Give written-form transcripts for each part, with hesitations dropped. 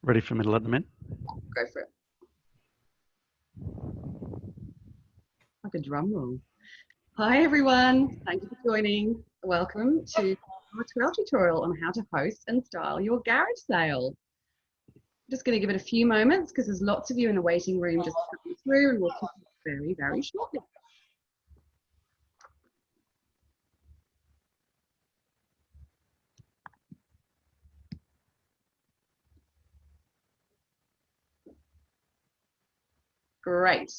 Ready for me to let them in? Go for it. Like a drum roll. Hi everyone, thank you for joining. Welcome to our trail tutorial on how to host and style your garage sale. I'm just going to give it a few moments because there's lots of you in the waiting room just coming through, and we'll kick off very, very shortly. Great.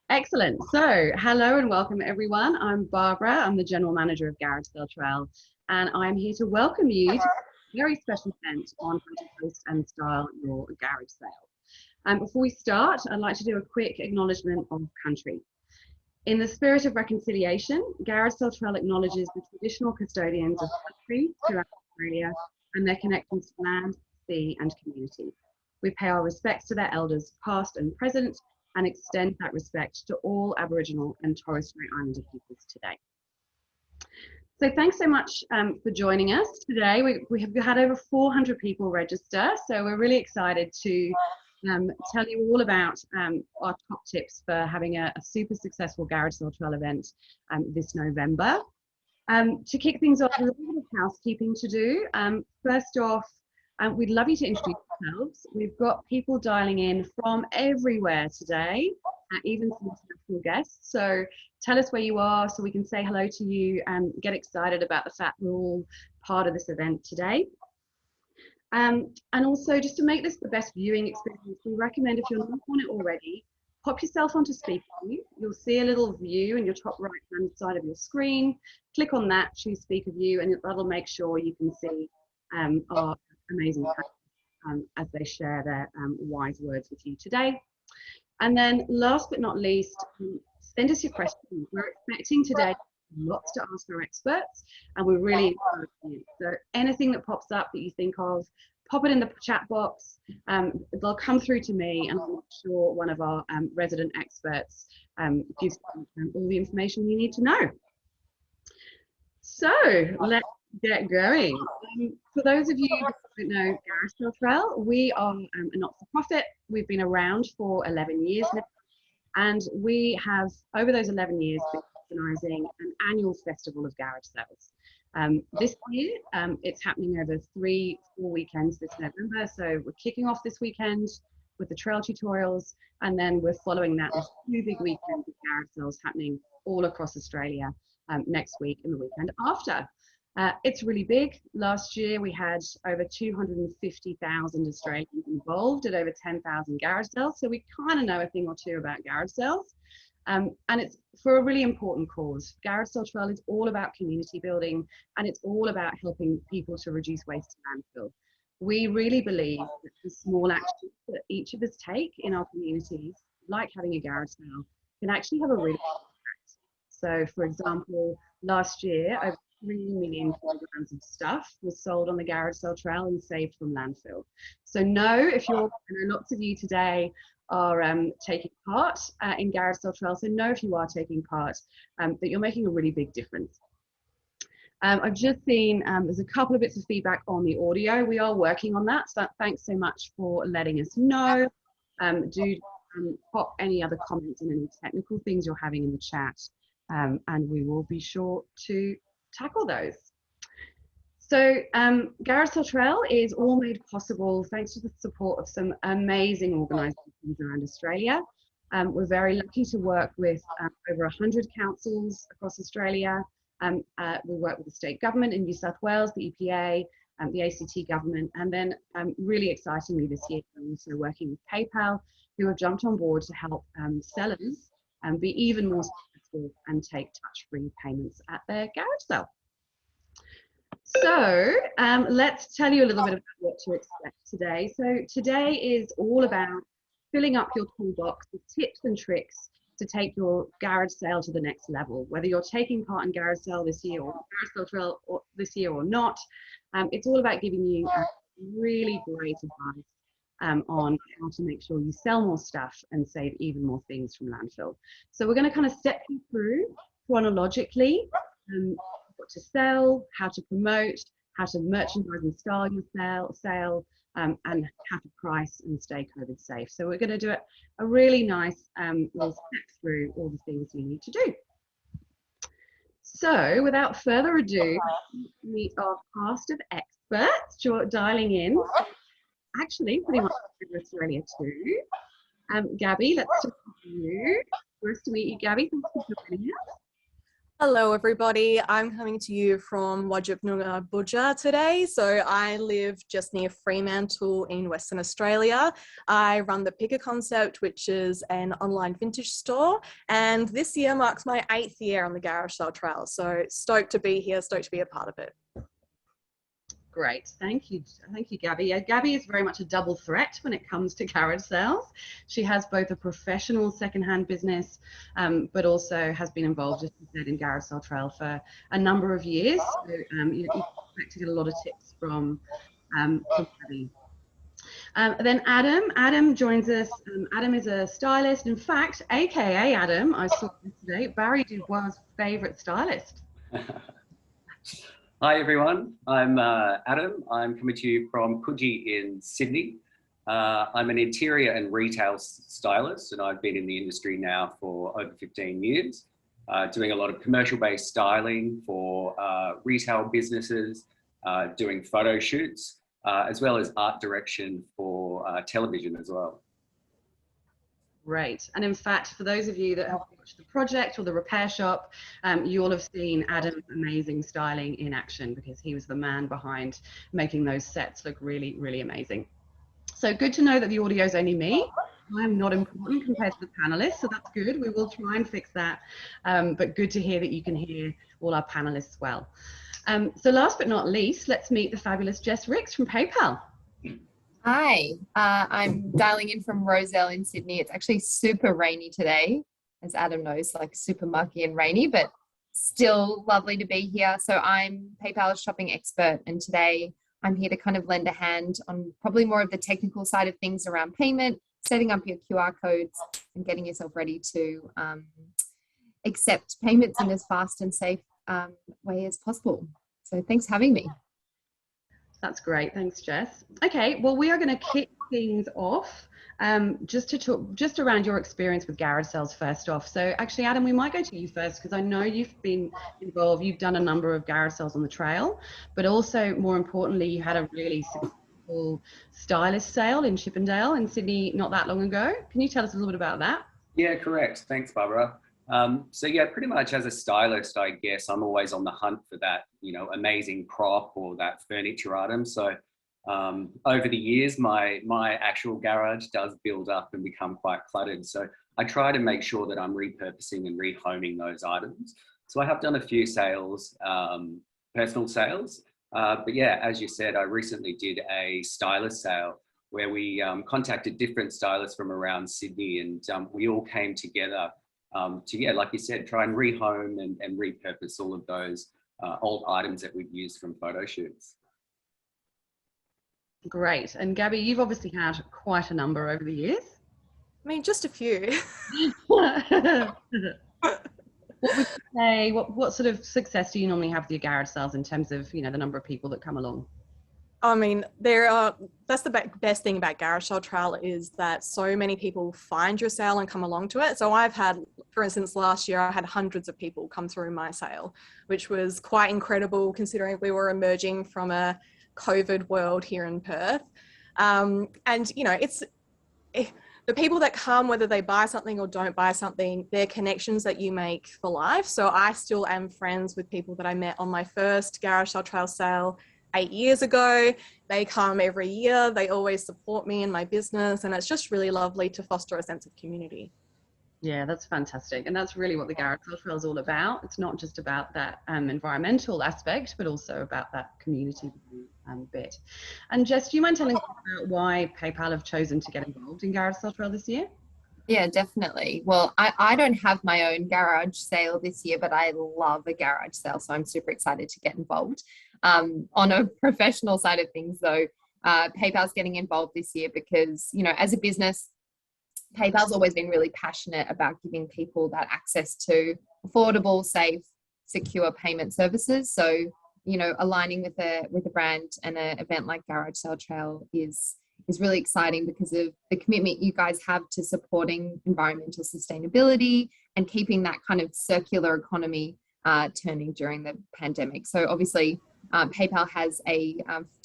Excellent. So, hello and welcome everyone. I'm Barbara. I'm the General Manager of Garage Sale Trail, and I'm here to welcome you to a very special event on how to host and style your garage sale. Before we start, I'd like to do a quick acknowledgement of country. In the spirit of reconciliation, Garage Sale Trail acknowledges the traditional custodians of country throughout Australia and their connections to land, sea and community. We pay our respects to their elders past and present and extend that respect to all Aboriginal and Torres Strait Islander peoples today. So thanks so much for joining us today. We have had over 400 people register, so we're really excited to tell you all about our top tips for having a super successful Garage Sale Trail event this November. To kick things off, a little bit of housekeeping to do. First off, we'd love you to introduce yourselves. We've got people dialing in from everywhere today, even some international guests. So tell us where you are so we can say hello to you and get excited about the fact we're all part of this event today. And also, just to make this the best viewing experience, we recommend, if you're not on it already, pop yourself onto speaker view. You'll see a little view in your top right hand side of your screen. Click on that, choose speaker view, and that'll make sure you can see our amazing panelists as they share their wise words with you today. And then last but not least, send us your questions. We're expecting today lots to ask our experts, and we're really encouraging you. So anything that pops up that you think of, pop it in the chat box. They'll come through to me, and I'm sure one of our resident experts gives you all the information you need to know. So let's get going. For those of you who don't know Garage Sale Trail, we are a not-for-profit. We've been around for 11 years now, and we have, over those 11 years, been organising an annual festival of garage sales. This year, it's happening over 3-4 weekends this November. So we're kicking off this weekend with the trail tutorials, and then we're following that with 2 big weekends of garage sales happening all across Australia next week and the weekend after. It's really big. Last year we had over 250,000 Australians involved at over 10,000 garage sales. So we kind of know a thing or two about garage sales. And it's for a really important cause. Garage Sale Trail is all about community building, and it's all about helping people to reduce waste to landfill. We really believe that the small actions that each of us take in our communities, like having a garage sale, can actually have a really big impact. So for example, last year, over 3 million kilograms of stuff was sold on the Garage Sale Trail and saved from landfill. So if you're, I know lots of you today are taking part in Garage Sale Trail, so if you are taking part, that you're making a really big difference. I've just seen there's a couple of bits of feedback on the audio. We are working on that, so thanks so much for letting us know. Do pop any other comments and any technical things you're having in the chat, and we will be sure to tackle those. So Garage Sale Trail is all made possible thanks to the support of some amazing organisations around Australia. We're very lucky to work with over 100 councils across Australia. We work with the state government in New South Wales, the EPA, the ACT government, and then really excitingly this year, we're also working with PayPal, who have jumped on board to help sellers be even more successful and take touch-free payments at their garage sale. So let's tell you a little bit about what to expect today. So today is all about filling up your toolbox with tips and tricks to take your garage sale to the next level. Whether you're taking part in Garage Sale this year or Garage Sale Trail this year or not, it's all about giving you really great advice on how to make sure you sell more stuff and save even more things from landfill. So we're going to kind of step you through chronologically what to sell, how to promote, how to merchandise and style your sale, and cap a price and stay COVID safe. So we're going to do a really nice little step through all the things you need to do. So without further ado, meet our cast of experts dialing in. Actually, pretty much over Australia too. Gabby, let's start with you. Nice to meet you, Gabby. Thanks for joining us. Hello, everybody. I'm coming to you from Wajib Noongar Budja today. So I live just near Fremantle in Western Australia. I run the Picker Concept, which is an online vintage store. And this year marks my 8th year on the Garage Sale Trail. So stoked to be here, stoked to be a part of it. Great, thank you, Gabby. Gabby is very much a double threat when it comes to garage sales. She has both a professional secondhand business, but also has been involved, as you said, in Garage Sale Trail for a number of years. So you expect to get a lot of tips from Gabby. Then Adam joins us. Adam is a stylist. In fact, AKA Adam, I saw yesterday, Barry Dubois' favourite stylist. Hi everyone, I'm Adam. I'm coming to you from Coogee in Sydney. I'm an interior and retail stylist, and I've been in the industry now for over 15 years, doing a lot of commercial-based styling for retail businesses, doing photo shoots, as well as art direction for television as well. Great. And in fact, for those of you that have watched the project or the repair shop, you will have seen Adam's amazing styling in action, because he was the man behind making those sets look really, really amazing. So good to know that the audio is only me. I'm not important compared to the panelists, so that's good. We will try and fix that. But good to hear that you can hear all our panelists well. So last but not least, let's meet the fabulous Jess Ricks from PayPal. Hi, I'm dialing in from Roselle in Sydney. It's actually super rainy today, as Adam knows, like super muggy and rainy, but still lovely to be here. So I'm PayPal's shopping expert, and today I'm here to kind of lend a hand on probably more of the technical side of things around payment, setting up your QR codes and getting yourself ready to accept payments in as fast and safe way as possible. So thanks for having me. That's great. Thanks, Jess. Okay, well, we are going to kick things off just to talk just around your experience with garage sales first off. So actually, Adam, we might go to you first, because I know you've been involved. You've done a number of garage sales on the trail, but also more importantly, you had a really successful stylist sale in Chippendale in Sydney not that long ago. Can you tell us a little bit about that? Yeah, correct. Thanks, Barbara. So yeah, pretty much as a stylist, I guess I'm always on the hunt for that, amazing prop or that furniture item. So over the years, my actual garage does build up and become quite cluttered. So I try to make sure that I'm repurposing and rehoming those items. So I have done a few sales, personal sales. But yeah, as you said, I recently did a stylist sale where we contacted different stylists from around Sydney, and we all came together to, yeah, like you said, try and rehome and repurpose all of those old items that we've used from photo shoots. Great. And Gabby, you've obviously had quite a number over the years. I mean, just a few. What would you say, what sort of success do you normally have with your garage sales in terms of, the number of people that come along? I mean, that's the best thing about Garage Sale Trail, is that so many people find your sale and come along to it. So I've had, for instance, last year I had hundreds of people come through my sale, which was quite incredible considering we were emerging from a COVID world here in Perth. And the people that come, whether they buy something or don't buy something, they're connections that you make for life. So I still am friends with people that I met on my first Garage Sale Trail sale 8 years ago. They come every year. They always support me in my business, and it's just really lovely to foster a sense of community. Yeah, that's fantastic. And that's really what the Garage Sale Trail is all about. It's not just about that environmental aspect, but also about that community bit. And Jess, do you mind telling us about why PayPal have chosen to get involved in Garage Sale Trail this year? Yeah, definitely. Well, I don't have my own garage sale this year, but I love a garage sale, so I'm super excited to get involved. On a professional side of things, though, PayPal's getting involved this year because, as a business, PayPal's always been really passionate about giving people that access to affordable, safe, secure payment services. So you know, aligning with a brand and an event like Garage Sale Trail is really exciting because of the commitment you guys have to supporting environmental sustainability and keeping that kind of circular economy turning during the pandemic. So obviously, PayPal has a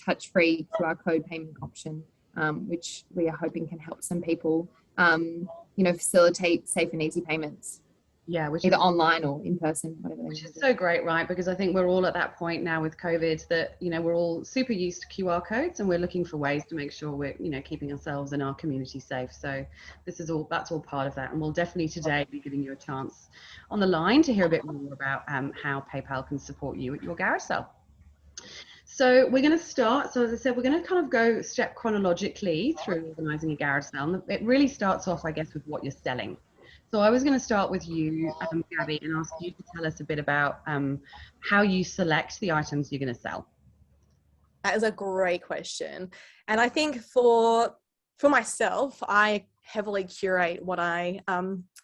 touch-free QR code payment option, which we are hoping can help some people, you know, facilitate safe and easy payments. Yeah, which either is online or in person, whatever. Which is so great, right? Because I think we're all at that point now with COVID that, you know, we're all super used to QR codes and we're looking for ways to make sure we're, you know, keeping ourselves and our community safe. So that's all part of that. And we'll definitely today be giving you a chance on the line to hear a bit more about how PayPal can support you at your garage sale. So we're going to start, so as I said, we're going to kind of go step chronologically through organising a garage sale. And it really starts off, I guess, with what you're selling. So I was going to start with you, Gabby, and ask you to tell us a bit about how you select the items you're going to sell. That is a great question. And I think for myself, I heavily curate what I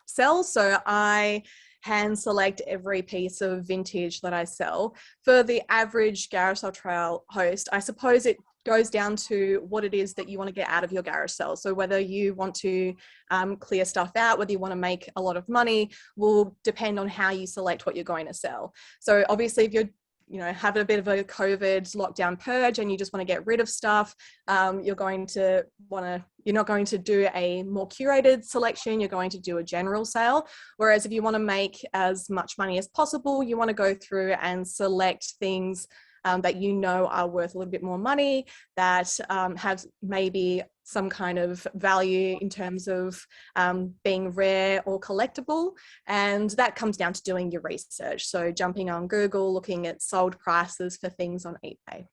sell. So I hand select every piece of vintage that I sell. For the average Garage Sale Trail host, I suppose it goes down to what it is that you want to get out of your garage sale. So whether you want to clear stuff out, whether you want to make a lot of money, will depend on how you select what you're going to sell. So obviously if you're having a bit of a COVID lockdown purge and you just want to get rid of stuff, you're not going to do a more curated selection, you're going to do a general sale. Whereas if you want to make as much money as possible, you want to go through and select things that you know are worth a little bit more money, that have maybe some kind of value in terms of being rare or collectible. And that comes down to doing your research. So jumping on Google, looking at sold prices for things on eBay.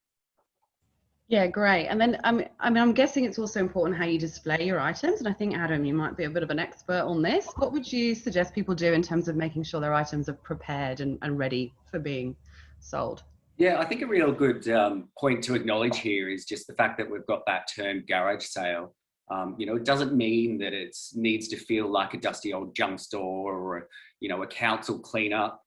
Yeah, great. And then I'm guessing it's also important how you display your items. And I think, Adam, you might be a bit of an expert on this. What would you suggest people do in terms of making sure their items are prepared and ready for being sold? Yeah, I think a real good point to acknowledge here is just the fact that we've got that term garage sale. It doesn't mean that it needs to feel like a dusty old junk store or a council cleanup.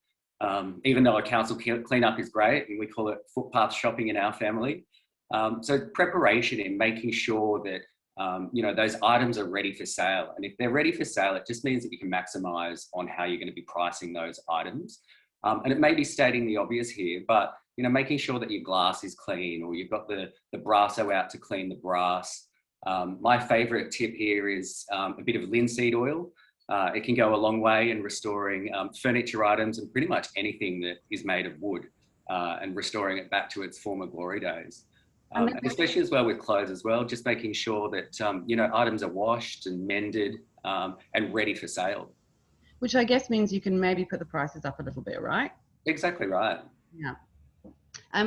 Even though a council cleanup is great, and we call it footpath shopping in our family. So preparation in making sure that those items are ready for sale, and if they're ready for sale, it just means that you can maximize on how you're going to be pricing those items. And it may be stating the obvious here, but making sure that your glass is clean, or you've got the brasso out to clean the brass. My favorite tip here is a bit of linseed oil. It can go a long way in restoring furniture items and pretty much anything that is made of wood, and restoring it back to its former glory days. And especially as well with clothes as well, just making sure that items are washed and mended and ready for sale. Which I guess means you can maybe put the prices up a little bit, right? Exactly right. Yeah.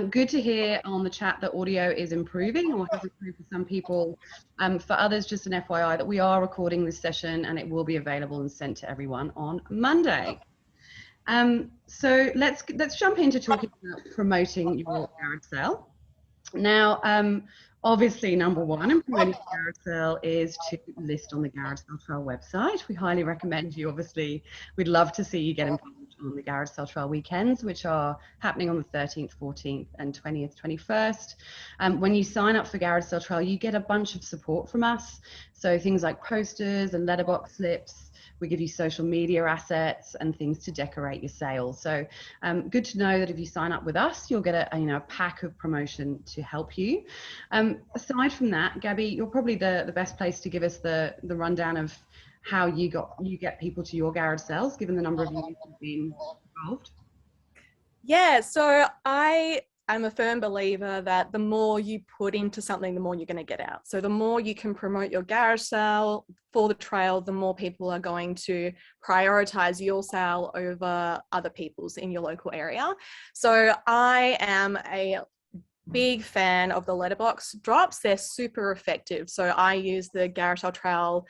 Good to hear on the chat that audio is improving, or has improved for some people. For others, just an FYI that we are recording this session and it will be available and sent to everyone on Monday. So let's jump into talking about promoting your garage sale. Now, obviously, number one in promoting the garage sale is to list on the Garage Sale Trail website. We highly recommend you. Obviously, we'd love to see you get involved on the Garage Sale Trail weekends, which are happening on the 13th, 14th, and 20th, 21st. When you sign up for Garage Sale Trail, you get a bunch of support from us. So things like posters and letterbox slips. We give you social media assets and things to decorate your sales. So good to know that if you sign up with us, you'll get a pack of promotion to help you. Aside from that, Gabby, you're probably the best place to give us the rundown of how you get people to your garage sales, given the number of years you've been involved. Yeah, so I am a firm believer that the more you put into something, the more you're going to get out. So the more you can promote your garage sale for the trail, the more people are going to prioritize your sale over other people's in your local area. So I am a big fan of the letterbox drops. They're super effective. So I use the Garage Sale Trail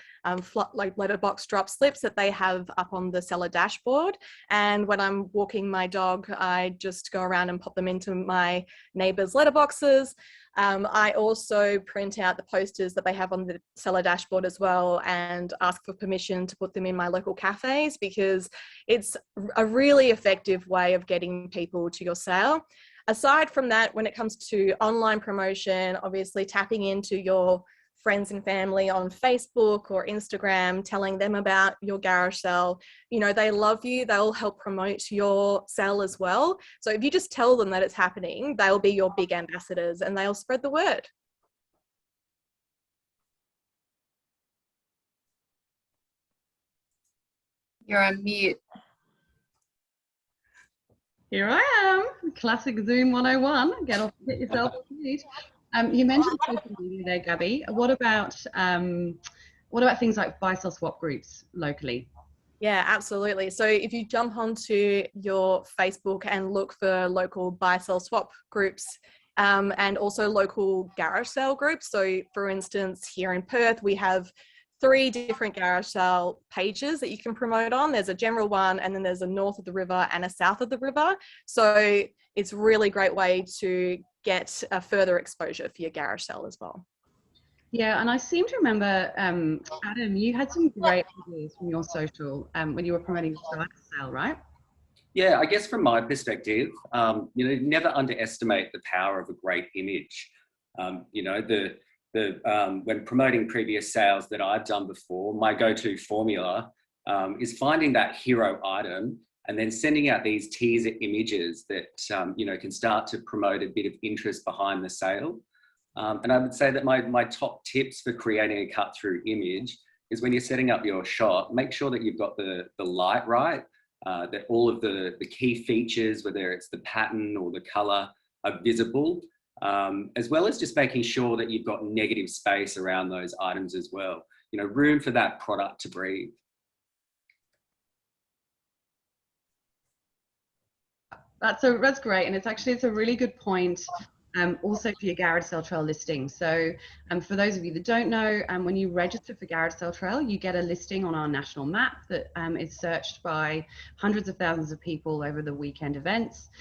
letterbox drop slips that they have up on the seller dashboard. And when I'm walking my dog, I just go around and pop them into my neighbors' letterboxes. I also print out the posters that they have on the seller dashboard as well and ask for permission to put them in my local cafes, because it's a really effective way of getting people to your sale. aside from that, when it comes to online promotion, obviously tapping into your friends and family on Facebook or Instagram, telling them about your garage sale. You know, they love you, they'll help promote your sale as well. So if you just tell them that it's happening, they'll be your big ambassadors and they'll spread the word. You're on mute. Here I am, classic Zoom 101. Get yourself on mute. You mentioned social media there, Gabby. What about things like buy, sell, swap groups locally? Yeah, absolutely. So if you jump onto your Facebook and look for local buy, sell, swap groups, and also local garage sale groups. So for instance, here in Perth, we have 3 different garage sale pages that you can promote on. There's a general one, and then there's a north of the river and a south of the river. So it's really great way to get a further exposure for your garage sale as well. Yeah, and I seem to remember, Adam, you had some great ideas from your social when you were promoting the style sale, right? Yeah, I guess from my perspective, you know, never underestimate the power of a great image. You know, when promoting previous sales that I've done before, my go-to formula is finding that hero item and then sending out these teaser images that, you know, can start to promote a bit of interest behind the sale. And I would say that my top tips for creating a cut-through image is when you're setting up your shot, make sure that you've got the light right, that all of the key features, whether it's the pattern or the color, are visible, as well as just making sure that you've got negative space around those items as well. You know, room for that product to breathe. That's great, and it's a really good point. Also for your Garage Sale Trail listing. So for those of you that don't know, when you register for Garage Sale Trail, you get a listing on our national map that is searched by hundreds of thousands of people over the weekend events.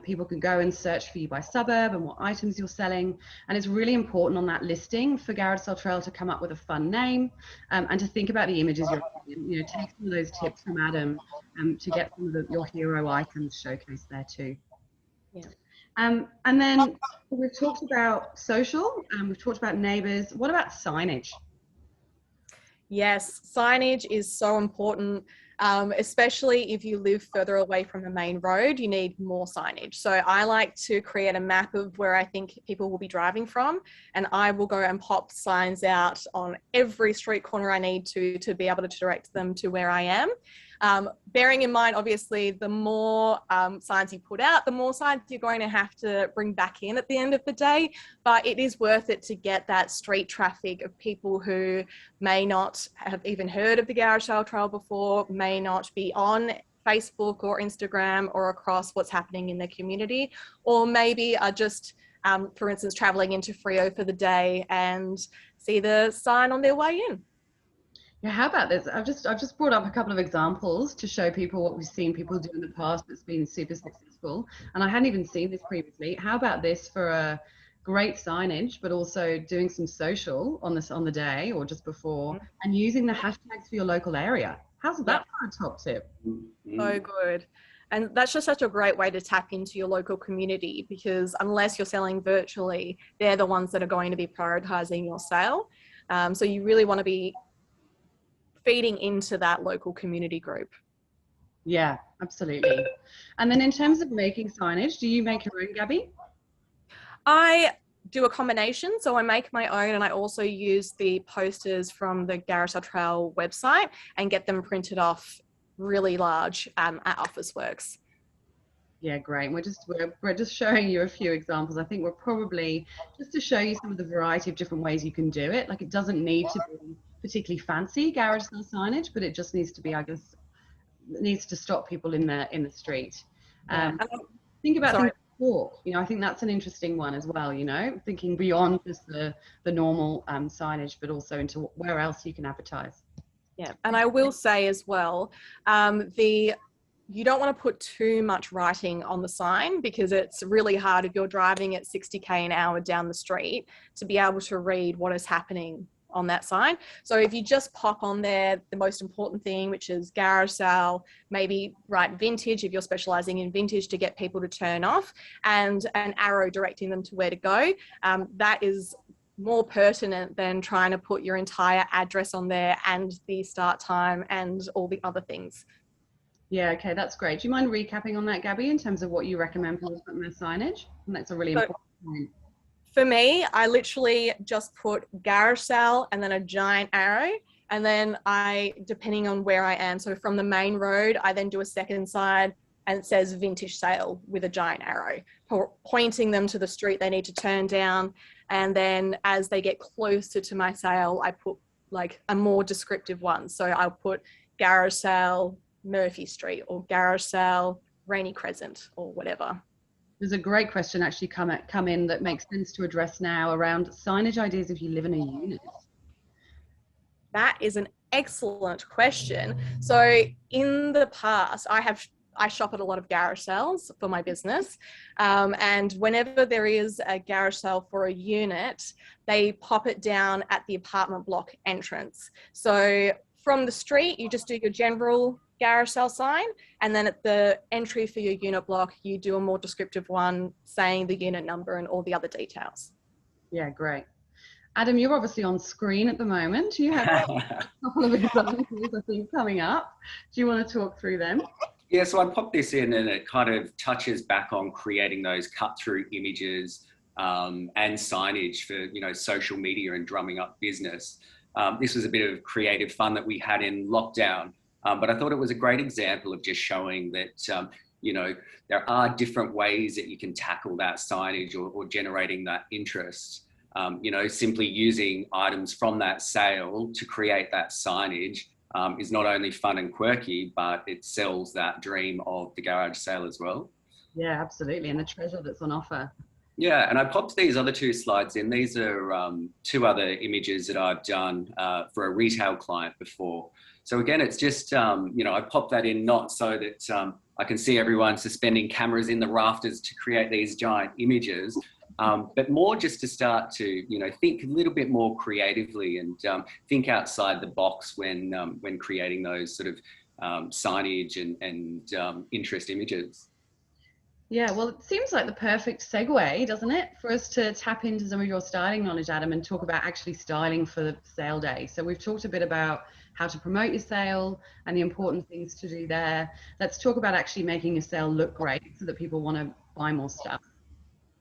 People can go and search for you by suburb and what items you're selling. And it's really important on that listing for Garage Sale Trail to come up with a fun name and to think about the images you're using. You know, take some of those tips from Adam to get some of your hero items showcased there too. Yeah. And then we've talked about social, we've talked about neighbours. What about signage? Yes, signage is so important, especially if you live further away from the main road, you need more signage. So I like to create a map of where I think people will be driving from, and I will go and pop signs out on every street corner I need to be able to direct them to where I am. Bearing in mind, obviously, the more signs you put out, the more signs you're going to have to bring back in at the end of the day. But it is worth it to get that street traffic of people who may not have even heard of the Garage Sale Trail before, may not be on Facebook or Instagram or across what's happening in their community, or maybe are just, for instance, traveling into Freo for the day and see the sign on their way in. Yeah, how about this? I've just brought up a couple of examples to show people what we've seen people do in the past that's been super successful. And I hadn't even seen this previously. How about this for a great signage, but also doing some social on the day or just before, and using the hashtags for your local area? How's that for a top tip? So good. And that's just such a great way to tap into your local community, because unless you're selling virtually, they're the ones that are going to be prioritizing your sale. So you really want to be feeding into that local community group. Yeah, absolutely. And then in terms of making signage, do you make your own, Gabby? I do a combination. So I make my own, and I also use the posters from the Garage Sale Trail website and get them printed off really large at Officeworks. Yeah, great. We're just showing you a few examples. I think we're probably just to show you some of the variety of different ways you can do it. Like, it doesn't need to be particularly fancy garage sale signage, but it just needs to be, I guess, it needs to stop people in the street. Think about things like talk. You know, I think that's an interesting one as well. You know, thinking beyond just the normal signage, but also into where else you can advertise. Yeah, and I will say as well, you don't want to put too much writing on the sign, because it's really hard if you're driving at 60k an hour down the street to be able to read what is happening on that sign. So if you just pop on there the most important thing, which is garage sale, maybe write vintage if you're specializing in vintage to get people to turn off, and an arrow directing them to where to go, that is more pertinent than trying to put your entire address on there and the start time and all the other things. Yeah, okay, that's great. Do you mind recapping on that, Gabby, in terms of what you recommend for putting their signage? And that's a really important point. For me, I literally just put garage sale and then a giant arrow. And then depending on where I am, so from the main road, I then do a second side and it says vintage sale with a giant arrow, pointing them to the street they need to turn down. And then as they get closer to my sale, I put like a more descriptive one. So I'll put garage sale Murphy Street or garage sale Rainy Crescent or whatever. There's a great question actually come in that makes sense to address now around signage ideas if you live in a unit. That is an excellent question. So in the past, I shop at a lot of garage sales for my business. And whenever there is a garage sale for a unit, they pop it down at the apartment block entrance. So from the street, you just do your general garage sale sign, and then at the entry for your unit block, you do a more descriptive one saying the unit number and all the other details. Yeah, great. Adam, you're obviously on screen at the moment. You have a couple of examples, I think, coming up. Do you want to talk through them? Yeah, so I popped this in and it kind of touches back on creating those cut-through images and signage for, you know, social media and drumming up business. This was a bit of creative fun that we had in lockdown, but I thought it was a great example of just showing that, you know, there are different ways that you can tackle that signage or generating that interest. You know, simply using items from that sale to create that signage is not only fun and quirky, but it sells that dream of the garage sale as well. Yeah, absolutely. And the treasure that's on offer. Yeah, and I popped these other two slides in. These are two other images that I've done for a retail client before. So again, it's just, you know, I popped that in not so that I can see everyone suspending cameras in the rafters to create these giant images, but more just to start to, you know, think a little bit more creatively and think outside the box when creating those sort of signage and interest images. Yeah, well, it seems like the perfect segue, doesn't it, for us to tap into some of your styling knowledge, Adam, and talk about actually styling for the sale day. So we've talked a bit about how to promote your sale and the important things to do there. Let's talk about actually making your sale look great so that people want to buy more stuff.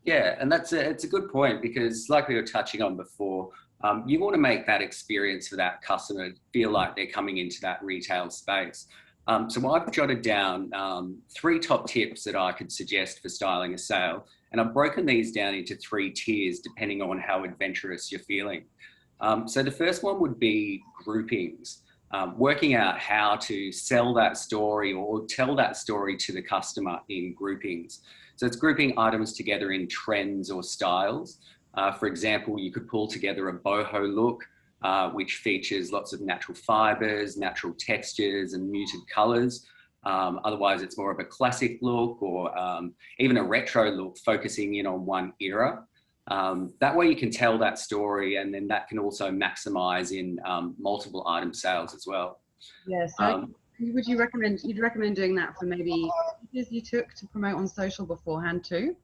Yeah, and it's a good point because like we were touching on before, you want to make that experience for that customer feel like they're coming into that retail space. So I've jotted down 3 top tips that I could suggest for styling a sale, and I've broken these down into 3 tiers depending on how adventurous you're feeling. So the first one would be groupings, working out how to sell that story or tell that story to the customer in groupings. So it's grouping items together in trends or styles. For example, you could pull together a boho look, which features lots of natural fibers, natural textures and muted colors. Otherwise, it's more of a classic look or even a retro look focusing in on one era. That way you can tell that story, and then that can also maximize in multiple item sales as well. Yeah, so you'd recommend doing that for maybe images you took to promote on social beforehand too?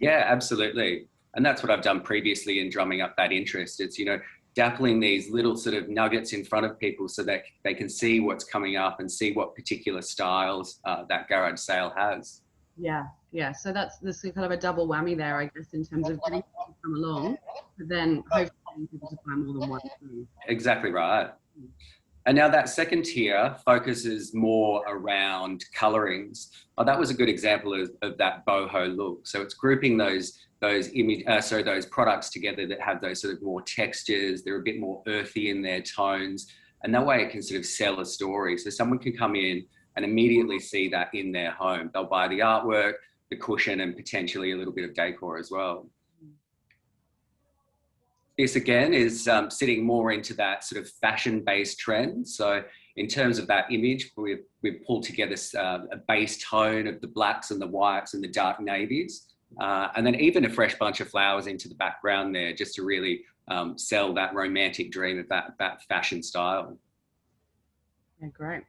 Yeah, absolutely. And that's what I've done previously in drumming up that interest. It's, you know, dappling these little sort of nuggets in front of people so that they can see what's coming up and see what particular styles that garage sale has. Yeah. So there's kind of a double whammy there, I guess, in terms of getting people to come along, but then hopefully getting people to buy more than one thing. Exactly right. And now that second tier focuses more around colorings. Oh, that was a good example of that boho look. So it's grouping those products together that have those sort of more textures. They're a bit more earthy in their tones, and that way it can sort of sell a story. So someone can come in and immediately see that in their home. They'll buy the artwork, the cushion, and potentially a little bit of decor as well. This again is sitting more into that sort of fashion-based trend. So in terms of that image, we've pulled together a base tone of the blacks and the whites and the dark navies, and then even a fresh bunch of flowers into the background there, just to really sell that romantic dream of that fashion style. Yeah, great.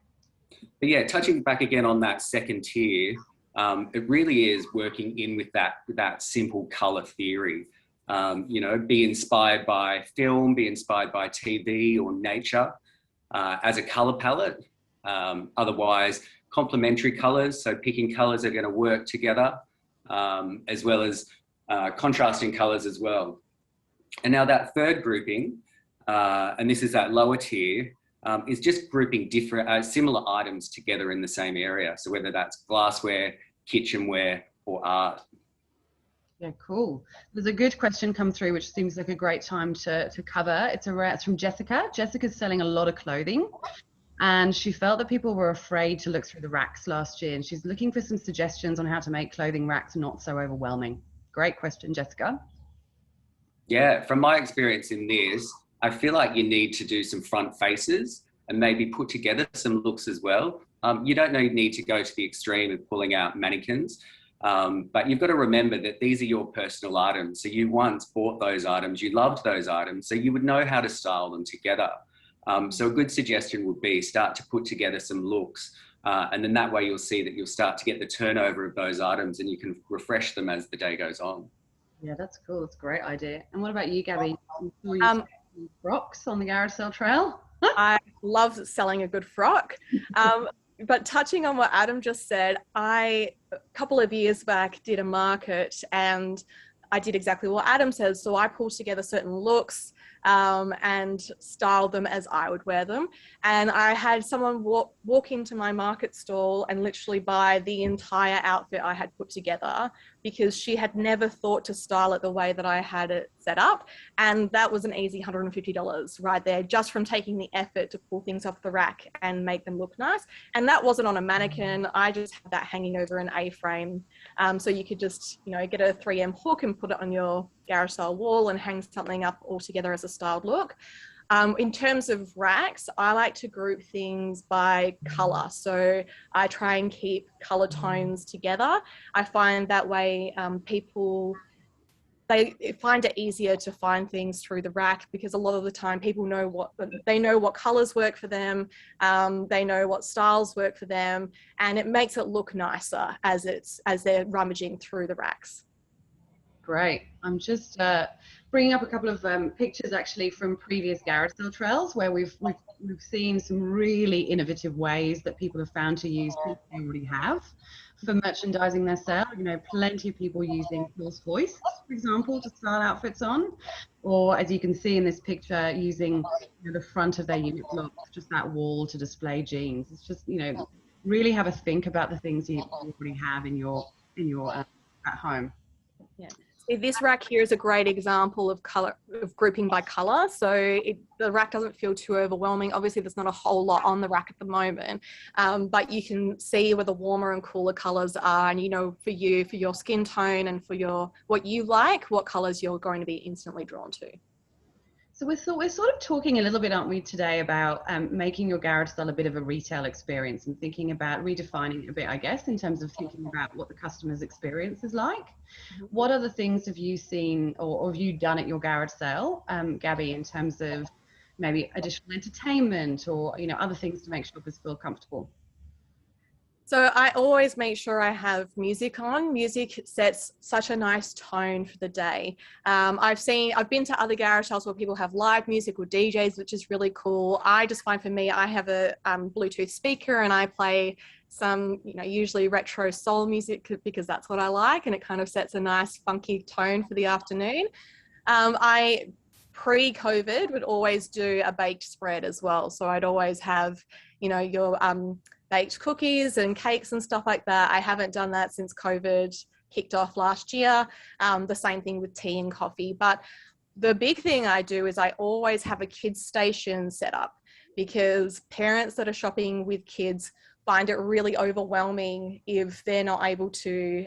But yeah, touching back again on that second tier, it really is working in with that simple color theory. You know, be inspired by film, be inspired by TV or nature as a color palette. Otherwise, complementary colors, so picking colors that are going to work together, as well as contrasting colors as well. And now that third grouping, and this is that lower tier, is just grouping different similar items together in the same area. So whether that's glassware, kitchenware, or art. Yeah, cool. There's a good question come through, which seems like a great time to cover. It's from Jessica. Jessica's selling a lot of clothing, and she felt that people were afraid to look through the racks last year, and she's looking for some suggestions on how to make clothing racks not so overwhelming. Great question, Jessica. Yeah, from my experience in this, I feel like you need to do some front faces and maybe put together some looks as well. You don't need to go to the extreme of pulling out mannequins, but you've got to remember that these are your personal items. So you once bought those items, you loved those items, so you would know how to style them together. So a good suggestion would be start to put together some looks, and then that way you'll see that you'll start to get the turnover of those items and you can refresh them as the day goes on. Yeah, that's cool. That's a great idea. And what about you, Gabby? Frocks on the garage sale trail? I love selling a good frock. But touching on what Adam just said, a couple of years back did a market and I did exactly what Adam says. So I pulled together certain looks and styled them as I would wear them. And I had someone walk into my market stall and literally buy the entire outfit I had put together because she had never thought to style it the way that I had it set up. And that was an easy $150 right there, just from taking the effort to pull things off the rack and make them look nice. And that wasn't on a mannequin. I just had that hanging over an A-frame. So you could just, you know, get a 3M hook and put it on your garage style wall and hang something up all together as a styled look. In terms of racks, I like to group things by color. So I try and keep color tones together. I find that way people, they find it easier to find things through the rack because a lot of the time people know what colors work for them. They know what styles work for them, and it makes it look nicer as they're rummaging through the racks. Great. I'm just bringing up a couple of pictures actually from previous garage sale trails where we've seen some really innovative ways that people have found to use things they already have for merchandising their sale. You know, plenty of people using false voice, for example, to style outfits on, or as you can see in this picture, using the front of their unit block, just that wall to display jeans. It's just, you know, really have a think about the things you already have in your at home. Yeah. This rack here is a great example of grouping by color. So the rack doesn't feel too overwhelming. Obviously, there's not a whole lot on the rack at the moment, but you can see where the warmer and cooler colors are. And, you know, for your skin tone and for what you like, what colors you're going to be instantly drawn to. So we're sort of talking a little bit, aren't we, today about making your garage sale a bit of a retail experience and thinking about redefining it a bit, I guess, in terms of thinking about what the customer's experience is like. Mm-hmm. What other things have you seen or have you done at your garage sale, Gabby, in terms of maybe additional entertainment or, you know, other things to make shoppers feel comfortable? So I always make sure I have music on. Music sets such a nice tone for the day. I've been to other garage sales where people have live music or DJs, which is really cool. I just find for me, I have a Bluetooth speaker and I play some, you know, usually retro soul music because that's what I like, and it kind of sets a nice funky tone for the afternoon. I pre-COVID would always do a baked spread as well. So I'd always have, you know, your baked cookies and cakes and stuff like that. I haven't done that since COVID kicked off last year. The same thing with tea and coffee. But the big thing I do is I always have a kids station set up because parents that are shopping with kids find it really overwhelming if they're not able to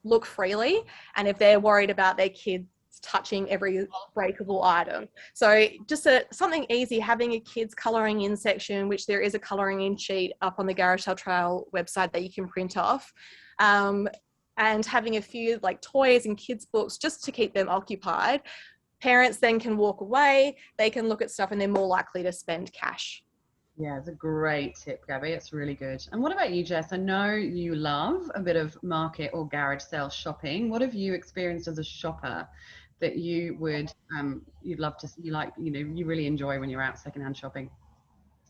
look freely and if they're worried about their kids touching every breakable item. So just something easy, having a kids colouring in section, which there is a colouring in sheet up on the Garage Sale Trail website that you can print off, and having a few like toys and kids books just to keep them occupied. parents then can walk away, they can look at stuff and they're more likely to spend cash. Yeah, it's a great tip, Gabby. It's really good. And what about you, Jess? I know you love a bit of market or garage sale shopping. What have you experienced as a shopper that you would you'd love to, you really enjoy when you're out secondhand shopping?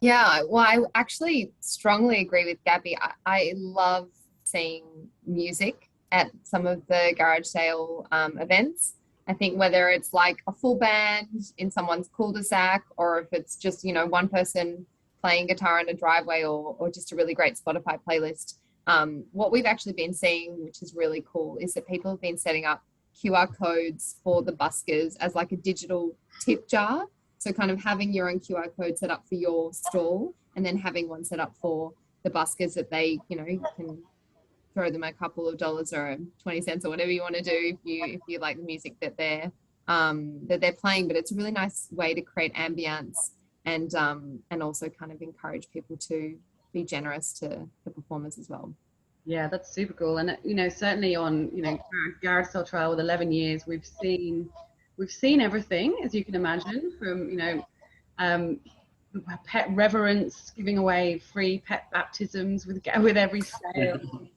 Yeah, well, I actually strongly agree with Gabby. I love seeing music at some of the garage sale events. I think whether it's like a full band in someone's cul-de-sac, or if it's just, one person playing guitar in a driveway, or just a really great Spotify playlist. What we've actually been seeing, which is really cool, is that people have been setting up QR codes for the buskers as like a digital tip jar. So kind of having your own QR code set up for your stall, and then having one set up for the buskers that they, you can throw them a couple of dollars or 20 cents or whatever you want to do if you like the music that they're playing. But it's a really nice way to create ambience and also kind of encourage people to be generous to the performers as well. Yeah, that's super cool. And certainly on garage sale trial with 11 years, we've seen everything, as you can imagine, from pet reverence, giving away free pet baptisms with every sale.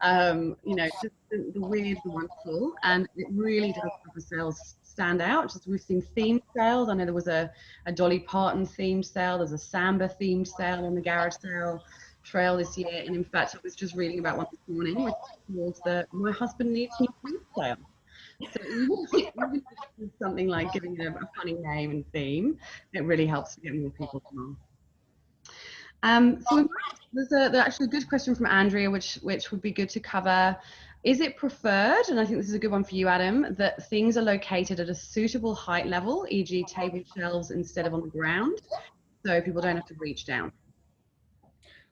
Just the weird, the wonderful, and it really does help the sales stand out. Just we've seen themed sales. I know there was a Dolly Parton themed sale. There's a Samba themed sale on the garage sale trail this year, and in fact, I was just reading about one this morning, which was the "My Husband Needs New Food" sale. So even something like giving it a funny name and theme, it really helps to get more people to come on. So there's actually a good question from Andrea, which would be good to cover. Is it preferred, and I think this is a good one for you, Adam, that things are located at a suitable height level, e.g. table shelves instead of on the ground, so people don't have to reach down?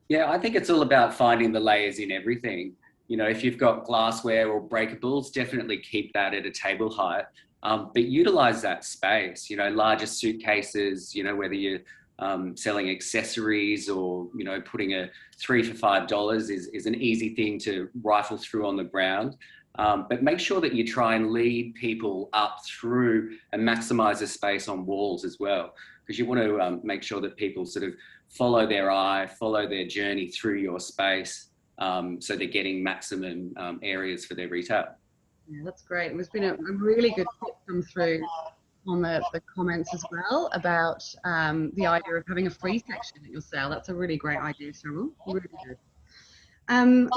Yeah, I think it's all about finding the layers in everything. If you've got glassware or breakables, definitely keep that at a table height, but utilize that space. Larger suitcases, whether you're selling accessories or, putting a $3 for $5 is an easy thing to rifle through on the ground. But make sure that you try and lead people up through and maximize the space on walls as well, because you want to make sure that people sort of follow their journey through your space. So they're getting maximum areas for their retail. Yeah, that's great. It has been a really good tip come through on the comments as well about the idea of having a free section at your sale. That's a really great idea, Cheryl. Really good. And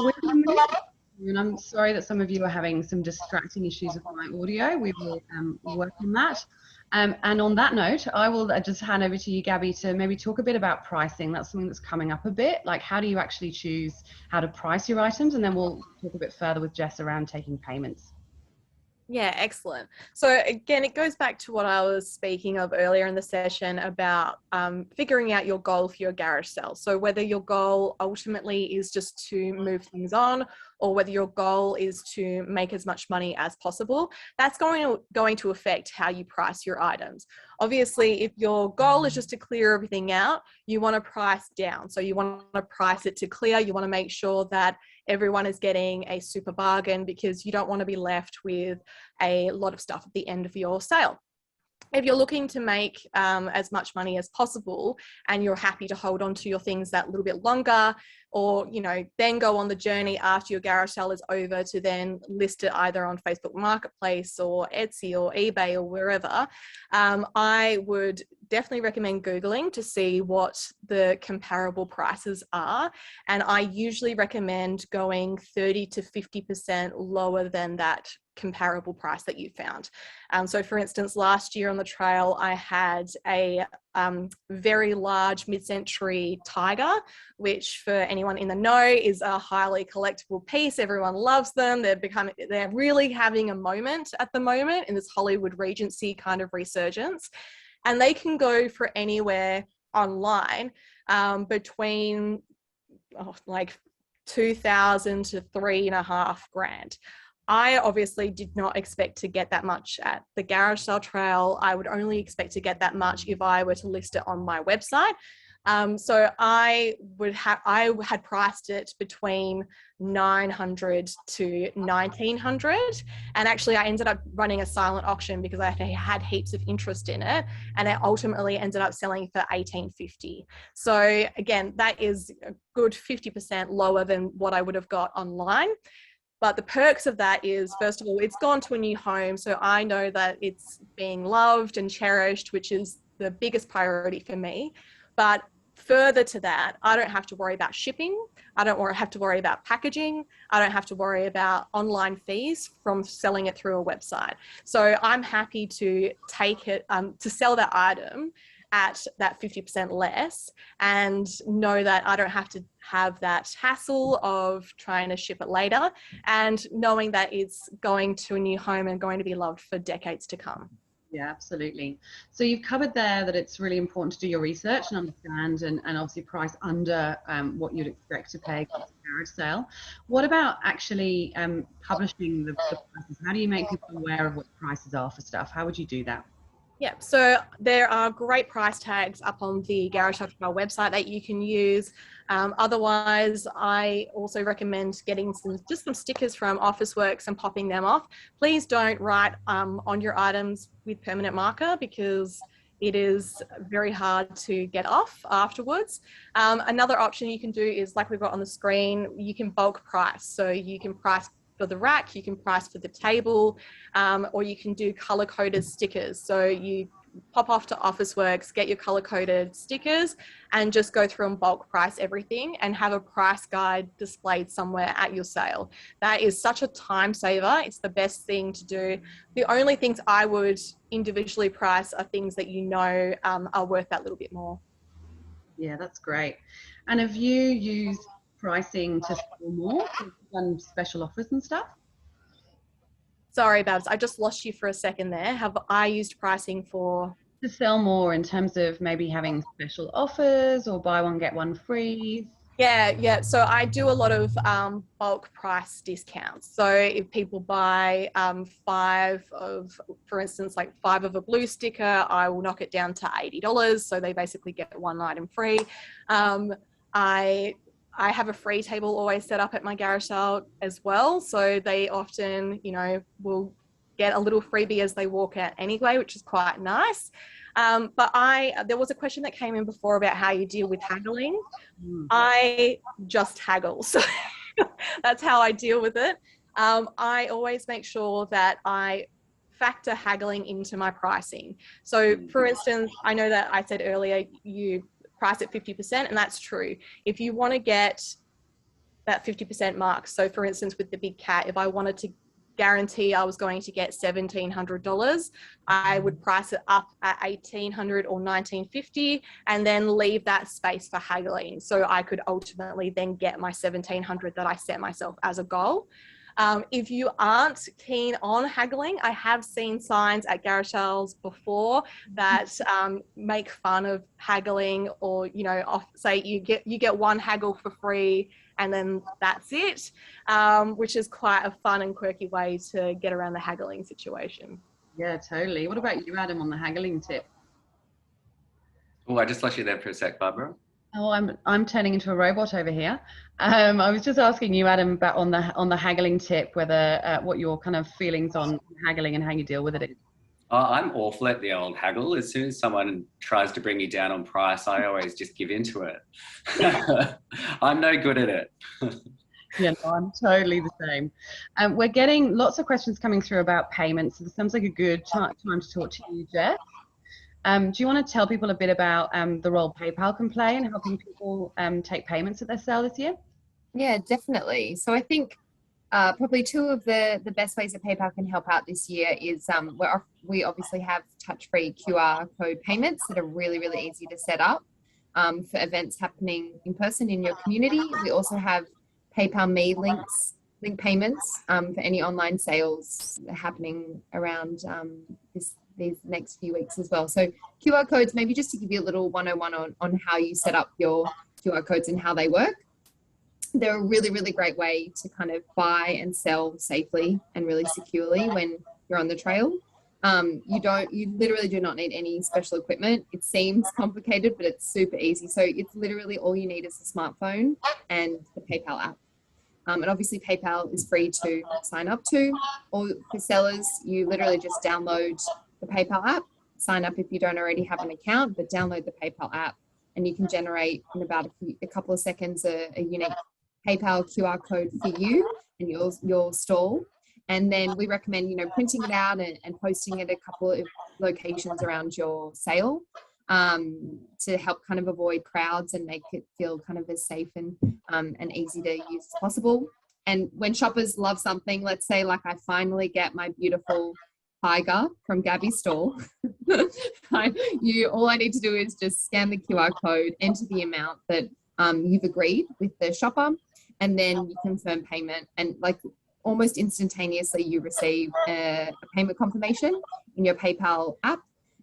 I'm sorry that some of you are having some distracting issues with my audio. We will work on that. And on that note, I will just hand over to you, Gabby, to maybe talk a bit about pricing. That's something that's coming up a bit. Like, how do you actually choose how to price your items? And then we'll talk a bit further with Jess around taking payments. Yeah, excellent. So again, it goes back to what I was speaking of earlier in the session about figuring out your goal for your garage sale. So whether your goal ultimately is just to move things on, or whether your goal is to make as much money as possible, that's going to affect how you price your items. Obviously, if your goal is just to clear everything out, you want to price down. So you want to price it to clear. You want to make sure that everyone is getting a super bargain, because you don't want to be left with a lot of stuff at the end of your sale. If you're looking to make as much money as possible, and you're happy to hold on to your things that little bit longer, or then go on the journey after your garage sale is over to then list it either on Facebook Marketplace or Etsy or eBay or wherever, I would definitely recommend Googling to see what the comparable prices are. And I usually recommend going 30 to 50% lower than that comparable price that you found. So for instance, last year on the trail, I had a very large mid-century tiger, which for anyone in the know is a highly collectible piece. Everyone loves them. They're really having a moment at the moment in this Hollywood Regency kind of resurgence. And they can go for anywhere online between like $2,000 to $3,500. I obviously did not expect to get that much at the garage sale trail. I would only expect to get that much if I were to list it on my website. So I had priced it between 900 to 1900, and actually I ended up running a silent auction because I had heaps of interest in it, and it ultimately ended up selling for 1850. So again, that is a good 50% lower than what I would have got online. But the perks of that is, first of all, it's gone to a new home. So I know that it's being loved and cherished, which is the biggest priority for me. But further to that, I don't have to worry about shipping. I don't have to worry about packaging. I don't have to worry about online fees from selling it through a website. So I'm happy to take it, to sell that item at that 50% less, and know that I don't have to have that hassle of trying to ship it later, and knowing that it's going to a new home and going to be loved for decades to come. Yeah, absolutely. So you've covered there that it's really important to do your research and understand, and obviously price under what you'd expect to pay at a garage sale. What about actually publishing the prices? How do you make people aware of what the prices are for stuff? How would you do that? Yeah, so there are great price tags up on the Garage Trail website that you can use. Otherwise, I also recommend getting just some stickers from Officeworks and popping them off. Please don't write on your items with permanent marker, because it is very hard to get off afterwards. Another option you can do is, like we've got on the screen, you can bulk price. So you can price for the rack, you can price for the table, or you can do color-coded stickers. So you pop off to Officeworks, get your color-coded stickers, and just go through and bulk price everything and have a price guide displayed somewhere at your sale. That is such a time saver. It's the best thing to do. The only things I would individually price are things that you know are worth that little bit more. Yeah, that's great. And have you used pricing to sell more? Have you done special offers and stuff? Sorry, Babs, I just lost you for a second there. Have I used pricing for? To sell more in terms of maybe having special offers or buy one, get one free? Yeah. So I do a lot of bulk price discounts. So if people buy for instance, like 5 of a blue sticker, I will knock it down to $80. So they basically get one item free. I have a free table always set up at my garage sale as well. So they often, will get a little freebie as they walk out anyway, which is quite nice. But there was a question that came in before about how you deal with haggling. I just haggle. So that's how I deal with it. I always make sure that I factor haggling into my pricing. So for instance, I know that I said earlier, you price at 50%, and that's true. If you want to get that 50% mark, so for instance, with the big cat, if I wanted to guarantee I was going to get $1,700, I would price it up at $1,800 or $1,950, and then leave that space for haggling. So I could ultimately then get my $1,700 that I set myself as a goal. If you aren't keen on haggling, I have seen signs at garage sales before that make fun of haggling, or say you get one haggle for free and then that's it, which is quite a fun and quirky way to get around the haggling situation. Yeah, totally. What about you, Adam, on the haggling tip? Oh, I just lost you there for a sec, Barbara. Oh, I'm turning into a robot over here. I was just asking you, Adam, about on the haggling tip, whether what your kind of feelings on haggling and how you deal with it is. I'm awful at the old haggle. As soon as someone tries to bring me down on price, I always just give into it. I'm no good at it. Yeah, no, I'm totally the same. We're getting lots of questions coming through about payments. So this sounds like a good time to talk to you, Jess. Do you want to tell people a bit about the role PayPal can play in helping people take payments at their sale this year? Yeah, definitely. So I think probably two of the best ways that PayPal can help out this year is we obviously have touch-free QR code payments that are really, really easy to set up for events happening in person in your community. We also have PayPal Me link payments for any online sales happening around these next few weeks as well. So QR codes, maybe just to give you a little 101 on how you set up your QR codes and how they work. They're a really, really great way to kind of buy and sell safely and really securely when you're on the trail. You literally do not need any special equipment. It seems complicated, but it's super easy. So it's literally all you need is a smartphone and the PayPal app. And obviously PayPal is free to sign up to. Or for sellers, you literally just download the PayPal app, sign up if you don't already have an account, but download the PayPal app and you can generate in about a couple of seconds a unique PayPal QR code for you and your stall. And then we recommend, printing it out and posting it a couple of locations around your sale to help kind of avoid crowds and make it feel kind of as safe and easy to use as possible. And when shoppers love something, let's say like I finally get my beautiful tiger from Gabby's stall, all I need to do is just scan the QR code, enter the amount that you've agreed with the shopper, and then you confirm payment, and like almost instantaneously you receive a payment confirmation in your PayPal app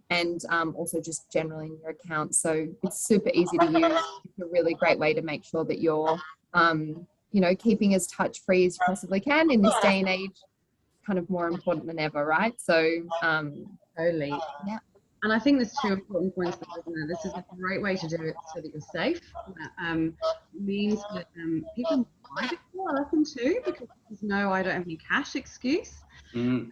and also just generally in your account. So it's super easy to use. It's a really great way to make sure that you're keeping as touch free as you possibly can in this day and age, kind of more important than ever, right? So totally. Yeah. And I think there's two important points there. This is a great way to do it so that you're safe. Means that people might be more open too, because there's no I don't have any cash excuse. And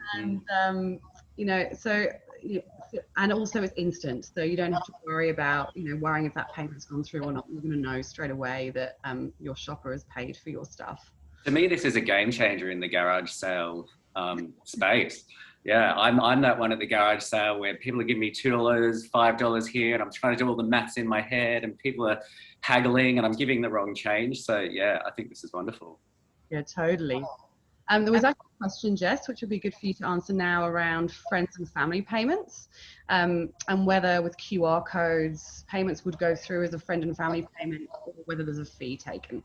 and also it's instant, so you don't have to worry about worrying if that payment's gone through or not. You're going to know straight away that your shopper has paid for your stuff. To me, this is a game changer in the garage sale space. Yeah, I'm that one at the garage sale where people are giving me $2, $5 here, and I'm trying to do all the maths in my head, and people are haggling, and I'm giving the wrong change. So yeah, I think this is wonderful. Yeah, totally. There was actually a question, Jess, which would be good for you to answer now, around friends and family payments, and whether with QR codes payments would go through as a friend and family payment, or whether there's a fee taken.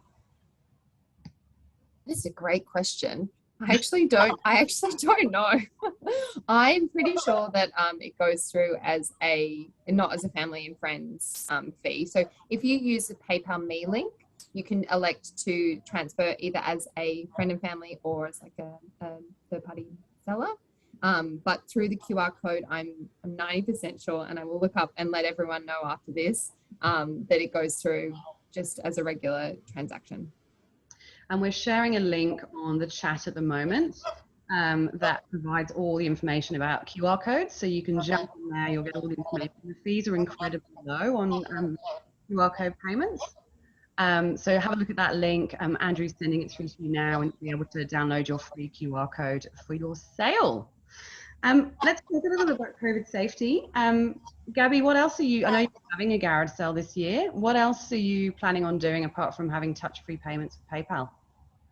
This is a great question. I actually don't know. I'm pretty sure that it goes through as not as a family and friends fee. So if you use the PayPal Me link, you can elect to transfer either as a friend and family or as like a third party seller. But through the QR code, I'm 90% sure, and I will look up and let everyone know after this, that it goes through just as a regular transaction. And we're sharing a link on the chat at the moment that provides all the information about QR codes. So you can jump in there, you'll get all the information. The fees are incredibly low on QR code payments. So have a look at that link. Andrew's sending it through to you now, and you'll be able to download your free QR code for your sale. Let's talk a little bit about COVID safety. Gabby, what else are you, I know you're having a garage sale this year. What else are you planning on doing apart from having touch-free payments with PayPal?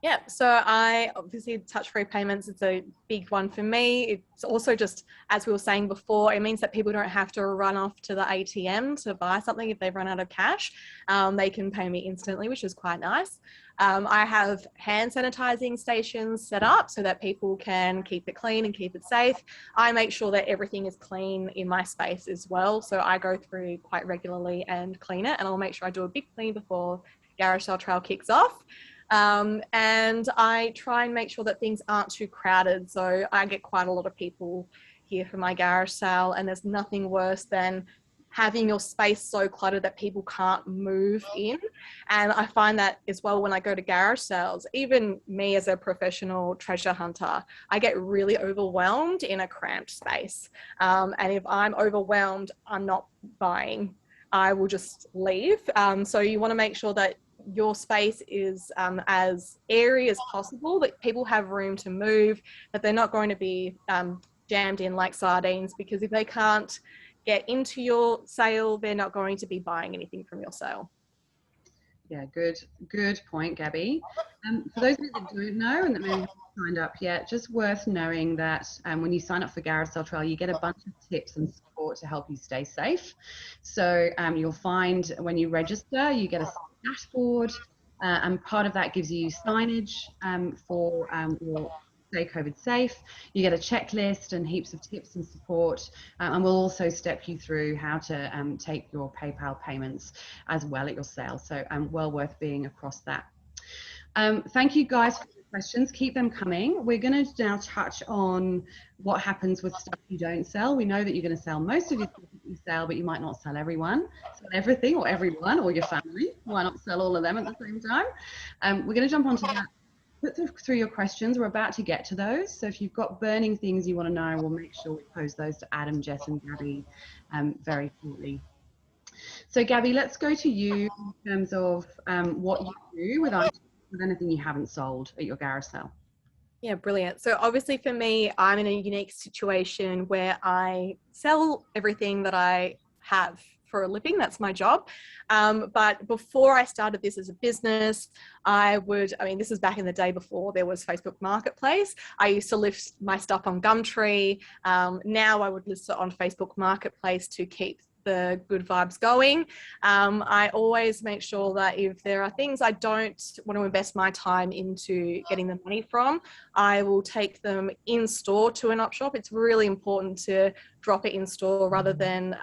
Yeah, so I obviously touch-free payments is a big one for me. It's also just, as we were saying before, it means that people don't have to run off to the ATM to buy something if they've run out of cash. They can pay me instantly, which is quite nice. I have hand sanitizing stations set up so that people can keep it clean and keep it safe. I make sure that everything is clean in my space as well. So I go through quite regularly and clean it, and I'll make sure I do a big clean before Garage Sale Trail kicks off. And I try and make sure that things aren't too crowded. So I get quite a lot of people here for my garage sale, and there's nothing worse than having your space so cluttered that people can't move in. And I find that as well when I go to garage sales, even me as a professional treasure hunter, I get really overwhelmed in a cramped space. And if I'm overwhelmed, I'm not buying. I will just leave. So you want to make sure that your space is as airy as possible, that people have room to move, that they're not going to be jammed in like sardines, because if they can't get into your sale, they're not going to be buying anything from your sale. Yeah, good point, Gabby. For those of you that don't know and that maybe haven't signed up yet, just worth knowing that when you sign up for Garage Sale Trail, you get a bunch of tips and support to help you stay safe. So you'll find when you register, you get a dashboard, and part of that gives you signage for your Stay COVID Safe. You get a checklist and heaps of tips and support, and we'll also step you through how to take your PayPal payments as well at your sale. So well worth being across that. Thank you guys for the questions. Keep them coming. We're going to now touch on what happens with stuff you don't sell. We know that you're going to sell most of your stuff that you sell, but you might not sell everyone. Sell everything or everyone or your family. Why not sell all of them at the same time? We're going to jump onto that. Put through your questions. We're about to get to those. So if you've got burning things you want to know, we'll make sure we pose those to Adam, Jess, and Gabby very shortly. So Gabby, let's go to you in terms of what you do with anything you haven't sold at your garage sale. Yeah, brilliant. So obviously for me, I'm in a unique situation where I sell everything that I have for a living. That's my job. But before I started this as a business, this is back in the day before there was Facebook Marketplace. I used to list my stuff on Gumtree. Now I would list it on Facebook Marketplace to keep the good vibes going. I always make sure that if there are things I don't want to invest my time into getting the money from, I will take them in store to an op shop. It's really important to drop it in store rather than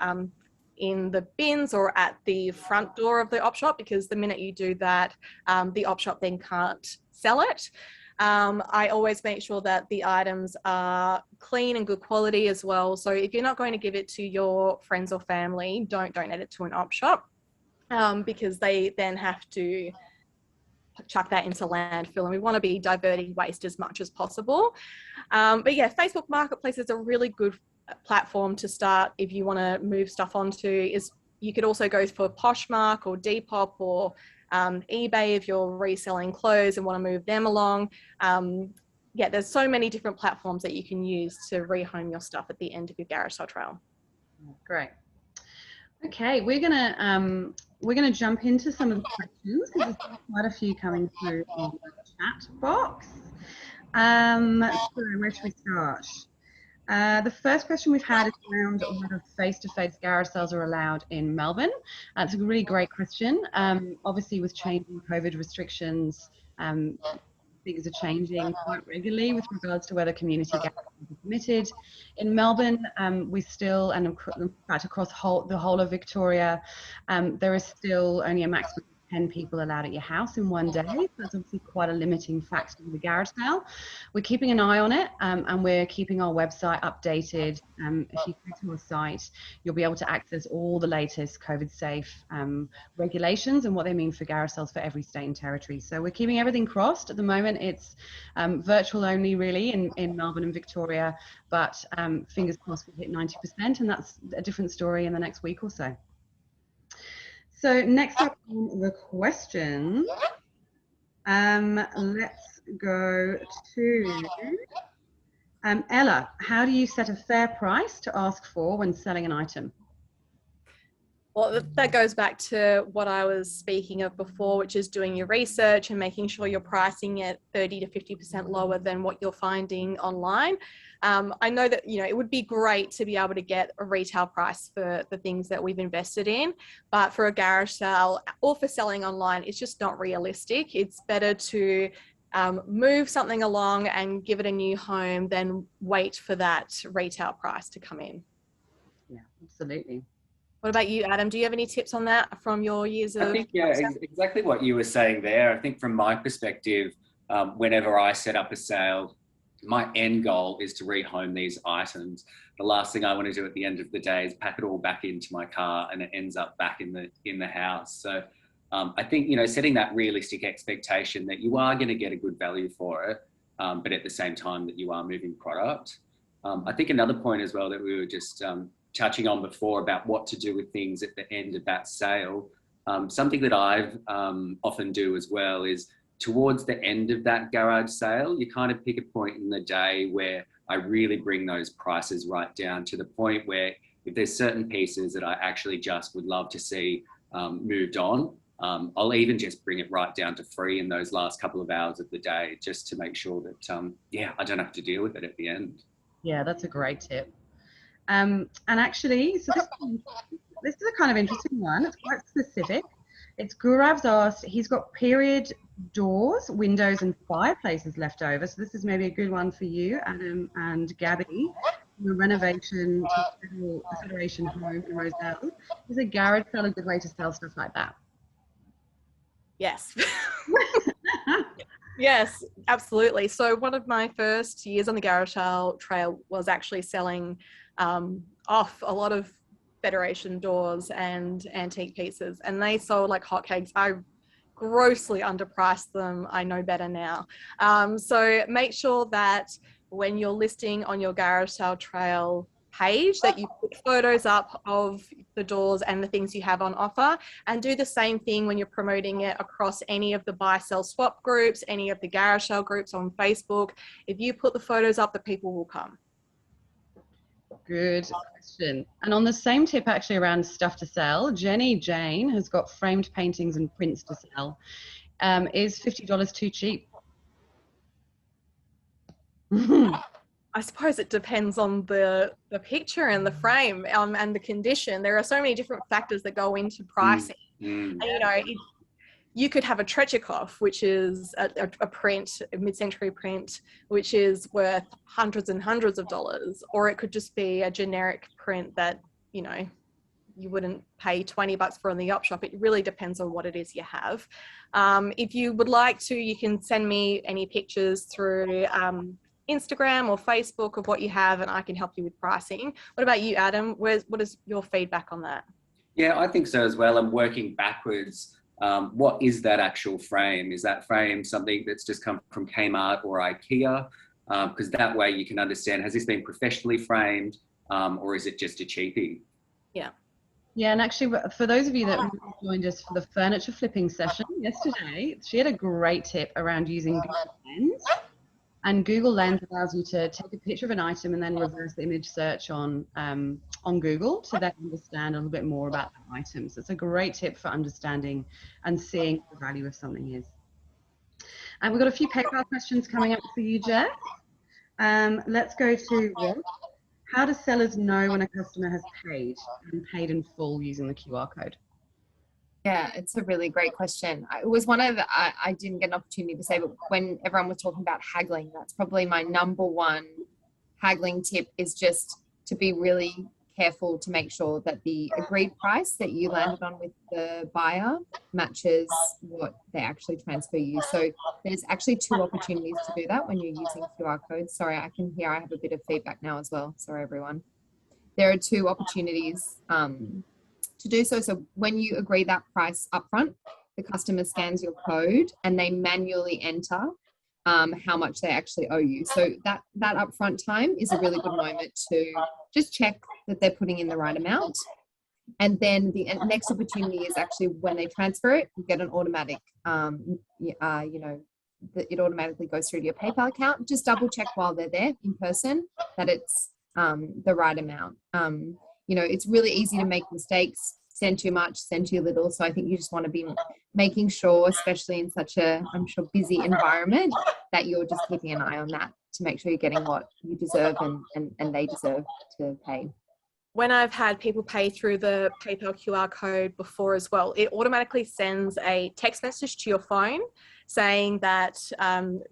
in the bins or at the front door of the op shop, because the minute you do that, the op shop then can't sell it. I always make sure that the items are clean and good quality as well. So if you're not going to give it to your friends or family, don't donate it to an op shop, because they then have to chuck that into landfill, and we want to be diverting waste as much as possible. But yeah, Facebook Marketplace is a really good platform to start if you want to move stuff onto. You could also go for Poshmark or Depop or eBay if you're reselling clothes and want to move them along. Yeah, there's so many different platforms that you can use to rehome your stuff at the end of your garage sale trail. Great. Okay, we're gonna jump into some of the questions because there's quite a few coming through in the chat box. So where should we start? The first question we've had is around whether face-to-face garage sales are allowed in Melbourne. It's a really great question. Obviously, with changing COVID restrictions, things are changing quite regularly with regards to whether community gatherings are permitted. In Melbourne, we still, and in fact across the whole of Victoria, there is still only a maximum of 10 people allowed at your house in one day. So that's obviously quite a limiting factor in the garage sale. We're keeping an eye on it, and we're keeping our website updated. If you go to our site, you'll be able to access all the latest COVID safe regulations and what they mean for garage sales for every state and territory. So we're keeping everything crossed. At the moment, it's virtual only really in Melbourne and Victoria, but fingers crossed we hit 90%, and that's a different story in the next week or so. So next up on the questions, let's go to Ella. How do you set a fair price to ask for when selling an item? Well, that goes back to what I was speaking of before, which is doing your research and making sure you're pricing it 30 to 50% lower than what you're finding online. I know that, it would be great to be able to get a retail price for the things that we've invested in, but for a garage sale or for selling online, it's just not realistic. It's better to move something along and give it a new home than wait for that retail price to come in. Yeah, absolutely. What about you, Adam? Do you have any tips on that from your years of... I think, yeah, exactly what you were saying there. I think from my perspective, whenever I set up a sale, my end goal is to rehome these items. The last thing I want to do at the end of the day is pack it all back into my car and it ends up back in the house. So I think, setting that realistic expectation that you are going to get a good value for it, but at the same time that you are moving product. I think another point as well that we were just touching on before about what to do with things at the end of that sale. Something that I've often do as well is towards the end of that garage sale, you kind of pick a point in the day where I really bring those prices right down to the point where if there's certain pieces that I actually just would love to see moved on, I'll even just bring it right down to free in those last couple of hours of the day, just to make sure that, I don't have to deal with it at the end. Yeah, that's a great tip. And actually, so this is a kind of interesting one. It's quite specific. It's Gurav's asked, he's got period doors, windows and fireplaces left over. So this is maybe a good one for you, Adam and Gabby. The renovation to Federation home in Roselle. Is a garage sale a good way to sell stuff like that? Yes. Yes, absolutely. So one of my first years on the Garratal Trail was actually selling off a lot of Federation doors and antique pieces, and they sold like hotcakes. I grossly underpriced them. I know better now. So make sure that when you're listing on your Garratal Trail page that you put photos up of the doors and the things you have on offer, and do the same thing when you're promoting it across any of the buy sell swap groups, any of the Garratal groups on Facebook. If you put the photos up, the people will come. Good question. And on the same tip, actually, around stuff to sell, Jenny Jane has got framed paintings and prints to sell. Is $50 too cheap? I suppose it depends on the picture and the frame and the condition. There are so many different factors that go into pricing. And, you know, you could have a Tretyakov, which is a print, a mid-century print, which is worth hundreds and hundreds of dollars, or it could just be a generic print that, you know, you wouldn't pay $20 for in the op shop. It really depends on what it is you have. If you would like to, you can send me any pictures through Instagram or Facebook of what you have, and I can help you with pricing. What about you, Adam? What is your feedback on that? Yeah, I think so as well. I'm working backwards. What is that actual frame? Is that frame something that's just come from Kmart or IKEA? Because that way you can understand, has this been professionally framed, or is it just a cheapie? Yeah. Yeah, and actually, for those of you that joined us for the furniture flipping session yesterday, she had a great tip around using Google Lens. And Google Lens allows you to take a picture of an item and then reverse image search on Google to then understand a little bit more about that item. So it's a great tip for understanding and seeing what the value of something is. And we've got a few PayPal questions coming up for you, Jess. Let's go to Rob. How do sellers know when a customer has paid and paid in full using the QR code? Yeah, it's a really great question. It was one of I didn't get an opportunity to say, but when everyone was talking about haggling, that's probably my number one haggling tip, is just to be really careful to make sure that the agreed price that you landed on with the buyer matches what they actually transfer you. So there's actually two opportunities to do that when you're using QR codes. Sorry, I can hear I have a bit of feedback now as well. Sorry, everyone. There are two opportunities to do so. So when you agree that price upfront, the customer scans your code and they manually enter how much they actually owe you. So that upfront time is a really good moment to just check that they're putting in the right amount. And then the next opportunity is actually when they transfer it, you get an automatic, it automatically goes through to your PayPal account. Just double check while they're there in person that it's the right amount. It's really easy to make mistakes, send too much, send too little. So I think you just want to be making sure, especially in such a, I'm sure, busy environment, that you're just keeping an eye on that to make sure you're getting what you deserve and they deserve to pay. When I've had people pay through the PayPal QR code before as well, it automatically sends a text message to your phone saying that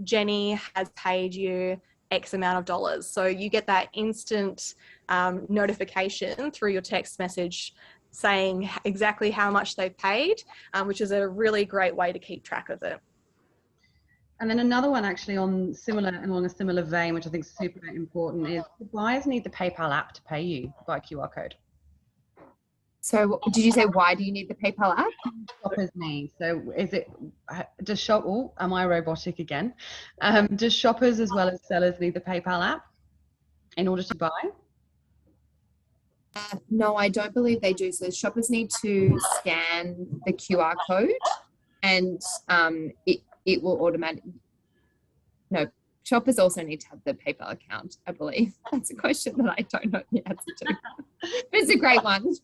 Jenny has paid you X amount of dollars. So you get that instant notification through your text message saying exactly how much they've paid, which is a really great way to keep track of it. And then another one actually along a similar vein, which I think is super important, is the buyers need the PayPal app to pay you by QR code. So did you say, why do you need the PayPal app? Shoppers need. So am I robotic again? Does shoppers as well as sellers need the PayPal app in order to buy? No, I don't believe they do. So shoppers need to scan the QR code and it will automatically. No, shoppers also need to have the PayPal account, I believe. That's a question that I don't know the answer to. It's a great one.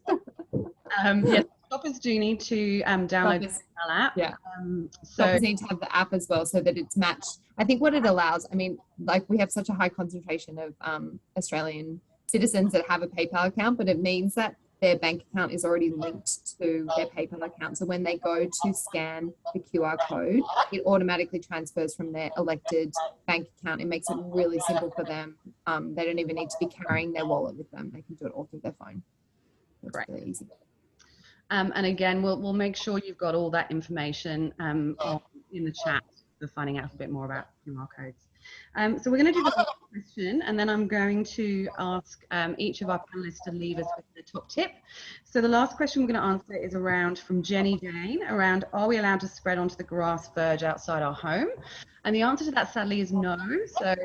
Yes, shoppers do need to download the PayPal app. Yeah. Shoppers need to have the app as well so that it's matched. I think what it allows, we have such a high concentration of Australian citizens that have a PayPal account, but it means that their bank account is already linked to their PayPal account. So when they go to scan the QR code, it automatically transfers from their elected bank account. It makes it really simple for them. They don't even need to be carrying their wallet with them. They can do it all through their phone. It's really easy. And again, we'll make sure you've got all that information in the chat for finding out a bit more about QR codes. So we're going to do the last question, and then I'm going to ask each of our panelists to leave us with the top tip. So the last question we're going to answer is around, from Jenny Jane, around, are we allowed to spread onto the grass verge outside our home? And the answer to that, sadly, is no. So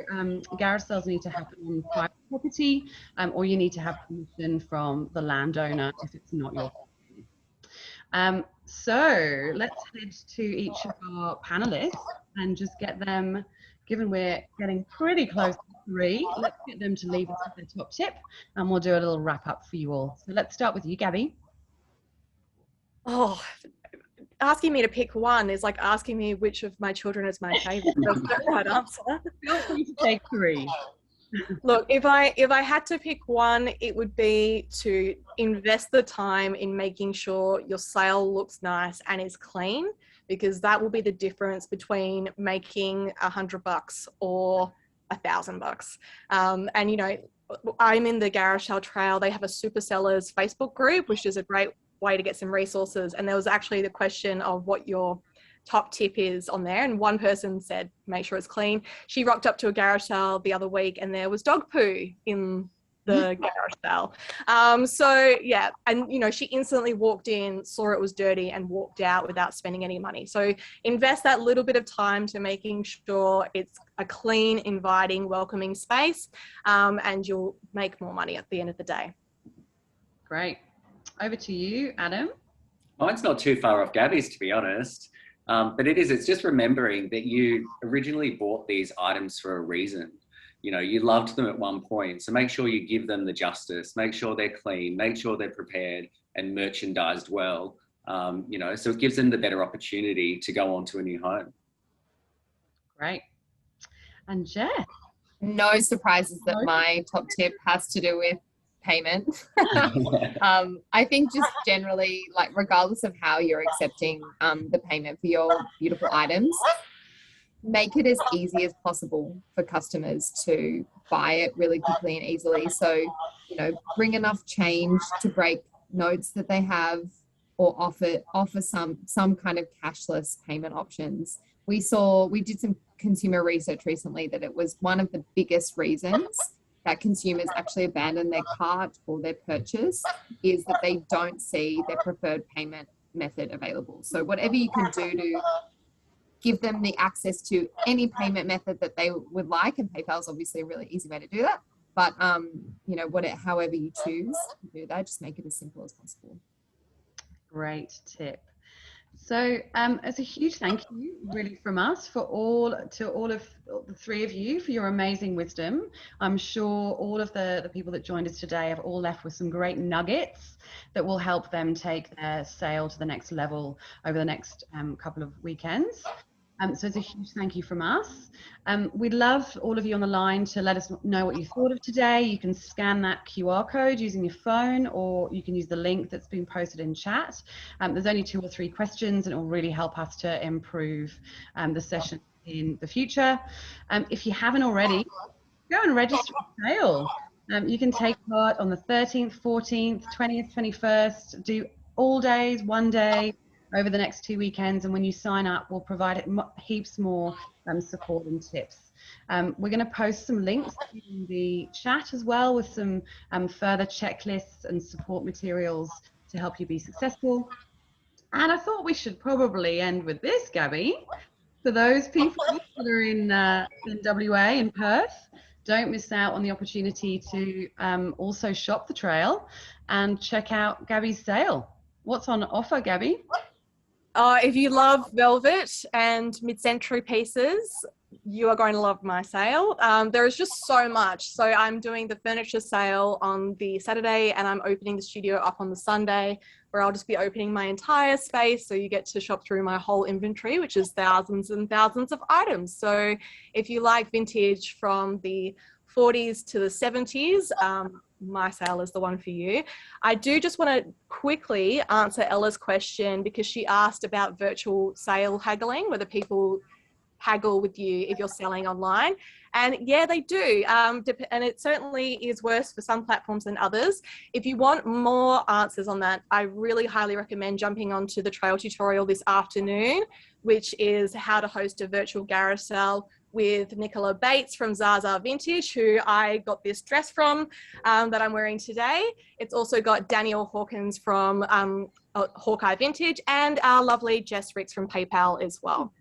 garage sales need to happen on private property, or you need to have permission from the landowner if it's not your property. So let's head to each of our panelists and just get them, given we're getting pretty close to 3, let's get them to leave us with their top tip, and we'll do a little wrap up for you all. So let's start with you, Gabby. Oh, asking me to pick one is like asking me which of my children is my favorite. That's the right answer. Feel free to take 3. Look, if I had to pick one, it would be to invest the time in making sure your sale looks nice and is clean, because that will be the difference between making $100 or $1,000. And you know, I'm in the Garage Sale Trail. They have a super sellers Facebook group, which is a great way to get some resources. And there was actually the question of what your top tip is on there, and one person said make sure it's clean. She rocked up to a garage sale the other week and there was dog poo in the garage sale. So yeah, and you know, she instantly walked in, saw it was dirty, and walked out without spending any money. So invest that little bit of time to making sure it's a clean, inviting, welcoming space, and you'll make more money at the end of the day. Great. Over to you, Adam. Mine's not too far off Gabby's, to be honest. But it's just remembering that you originally bought these items for a reason. You know, you loved them at one point. So make sure you give them the justice, make sure they're clean, make sure they're prepared and merchandised well. You know, so it gives them the better opportunity to go on to a new home. Great. And Jess? No surprises that my top tip has to do with payment. I think just generally, like, regardless of how you're accepting the payment for your beautiful items, make it as easy as possible for customers to buy it really quickly and easily. So, you know, bring enough change to break notes that they have, or offer some kind of cashless payment options. We did some consumer research recently that it was one of the biggest reasons that consumers actually abandon their cart or their purchase is that they don't see their preferred payment method available. So whatever you can do to give them the access to any payment method that they would like, and PayPal is obviously a really easy way to do that. But you know, however you choose to do that, just make it as simple as possible. Great tip. So as a huge thank you really from us to all of the 3 of you for your amazing wisdom. I'm sure all of the people that joined us today have all left with some great nuggets that will help them take their sale to the next level over the next couple of weekends. So it's a huge thank you from us. We'd love all of you on the line to let us know what you thought of today. You can scan that QR code using your phone, or you can use the link that's been posted in chat. There's only 2 or 3 questions, and it will really help us to improve the session in the future. If you haven't already, go and register for sale. You can take part on the 13th, 14th, 20th, 21st, do all days, one day, over the next 2 weekends, and when you sign up, we'll provide heaps more support and tips. We're going to post some links in the chat as well, with some further checklists and support materials to help you be successful. And I thought we should probably end with this, Gabby. For those people that are in WA, in Perth, don't miss out on the opportunity to also shop the trail and check out Gabby's sale. What's on offer, Gabby? If you love velvet and mid-century pieces, you are going to love my sale. There is just so much. So I'm doing the furniture sale on the Saturday, and I'm opening the studio up on the Sunday, where I'll just be opening my entire space. So you get to shop through my whole inventory, which is thousands and thousands of items. So if you like vintage from the 40s to the 70s, my sale is the one for you. I do just want to quickly answer Ella's question, because she asked about virtual sale haggling, whether people haggle with you if you're selling online. And yeah, they do. And it certainly is worse for some platforms than others. If you want more answers on that, I really highly recommend jumping onto the trail tutorial this afternoon, which is how to host a virtual garage sale with Nicola Bates from Zaza Vintage, who I got this dress from that I'm wearing today. It's also got Daniel Hawkins from Hawkeye Vintage and our lovely Jess Ricks from PayPal as well.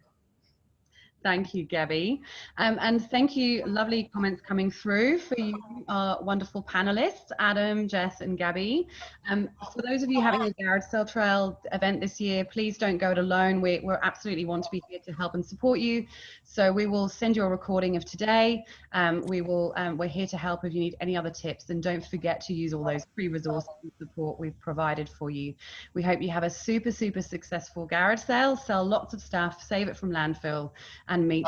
Thank you, Gabby. And thank you, lovely comments coming through for you, our wonderful panelists, Adam, Jess, and Gabby. For those of you having a Garage Sale Trail event this year, please don't go it alone. We absolutely want to be here to help and support you. So we will send you a recording of today. We're here to help if you need any other tips, and don't forget to use all those free resources and support we've provided for you. We hope you have a super, super successful garage sale, sell lots of stuff, save it from landfill, and meet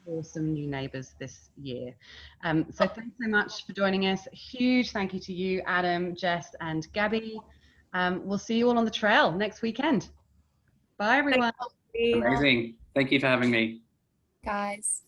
awesome new neighbours this year. So thanks so much for joining us. Huge thank you to you, Adam, Jess, and Gabby. We'll see you all on the trail next weekend. Bye, everyone. Amazing. Thank you for having me. Guys.